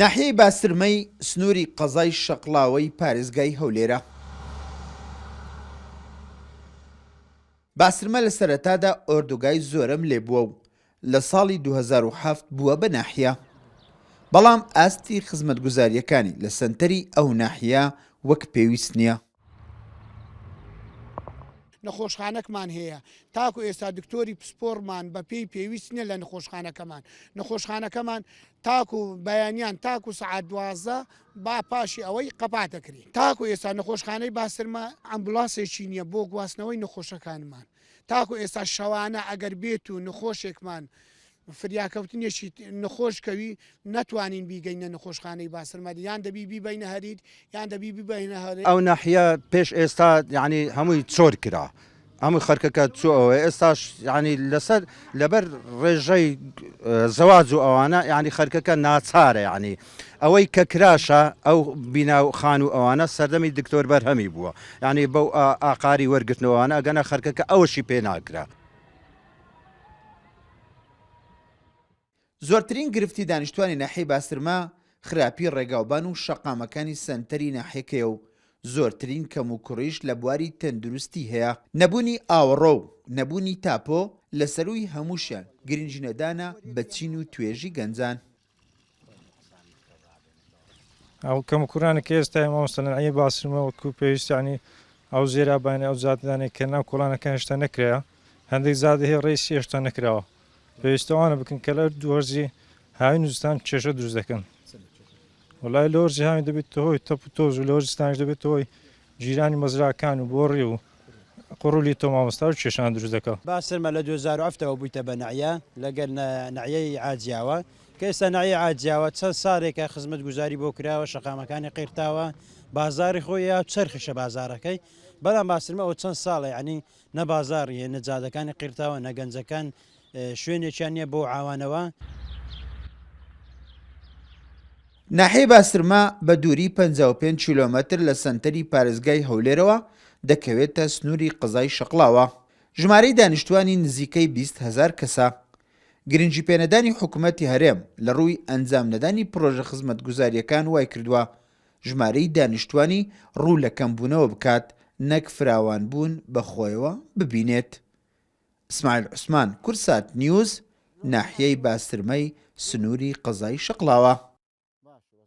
ناحیەی باسترمەی سنووری قەزای شەقڵاوەی پارێزگای هەولێرە. باسترمە لە سەرەتادا ئۆردوگای زۆرم لێبووە و لە ساڵی 2007 بووە بە ناحیە، بەڵام ئاستی خزمەتگوزاریەکانی لە سەنتەری ئەو ناحیە وەک پێویست نییە. نەخۆشخانەکمان هەیە، تاکو ئێستا دکتۆری پسپۆرمان بە پێی پێویست نیە لە نەخۆشخانەکەمان تاکو بەیانیان تاکو سەعات 12 با پاشی ئەوەی قەپات دەکرێت. تاکو ئێستا نەخۆشخانەی باسرمە ئەمبولانسێکی نییە بۆ گواستنەوەی نەخۆشەکانمان. تاکو ئێستا شەوانە ئەگەر بێت و نەخۆشێکمان فریاکەوتنێکی نەخۆشکەوی نەتوانین بیگەینە نەخۆشخانەی باسرمەدی، یان دەبی بیبینە هەرید یان دەبی بیبینە هەرێ. ئەو ناحیە پێش ئێستا یعنی هەمووی چۆر کرا، هەمووی خەرکەکە چووەوە، ئێستاش یعنی لەسەر لەبەر ڕێژەی زەواج و ئەوانە یعنی خەرکەکە ناچارە، یعنی ئەوەی کە کراشە ئەو بینا و خان و ئەوانە سەردەمی دکتۆر بەرهەمی بووە، یعنی بەو ئاقاری وەرگرتنەوەوانە ئەگەنە خەرکەکە ئەوەشی پێ ناکرا. زۆرترین گرفتی دانیشتوانی ناحیەی باسترمە خراپی ڕێگاوبان و شەقامەکانی سەنتەری ناحیەکەیە و زۆرترین کەم و کوڕیش لە بواری تەندروستی هەیە. نەبوونی ئاوەڕۆ و نەبوونی تاپۆ لە سەروی هەمووشیان گرنگی نەدانە بە چین و توێژی گەنجان. ئەو کەم و کوڕانێکی ئێستا مامۆستا لە ناحیەی باسترمە وەکو پێویستانی ئەو زێرابانێ ئەو زاتدانێک کە ناو کۆڵانەکان هێشتا نەکرایە، هەندێک زادە هەیە ڕێسی هێشتا نەکراوە، پێویستەوانە بکەن کە لە دووەرزی هاوی نووزستان کێشە دروست دەکەن. وڵای لۆرجی هاوی دەبێت هۆی تەپ و تۆز و لۆرجستانش دەبێت هۆی جیرانی مەزراکان و بۆڕی و قڕولی تۆ مامۆستا و کێشان دروست دەکەن. باسرمە لە 2007ەوە بوویتە بە نەعیە لەگەر نەعیەی عاجیاوە کە ئێستا نەعیەی عاجیاوە چەند ساڵێکە خزمەتگوزاری بۆ کراوە، شەقامەکانی قیرتاوە، بازاری خۆی یا چرخشە بازارەکەی، بەڵام باسرمە ئەو چەند ساڵە یعنی نە بازاڕیە نە جادەکانی قیرتاوە نە گەنجەکان شوێنێکیان نییە بۆ ئاوانەوە. ناحیەی باسترمە بە دووری 55 کیلۆمەتر لە سەنتەری پارێزگای هەولێرەوە دەکەوێتە سنووری قەزای شەقڵاوە. ژمارەی دانیشتوانی نزیکەی 20,000 کەسە. گرنگی پێنەدانی حکوومەتی هەرێم لە ڕووی ئەنجام نەدانی پرۆژە خزمەتگوزاریەکان وای کردووە ژمارەی دانیشتوانی ڕوو لە کەمبوونەوە بکات، نەک فراوان بوون بەخۆیەوە ببینێت. ئیسماعیل عوسمان، کورسات نیوز، ناحیەی باسترمەی سنووری قەزای شەقڵاوە.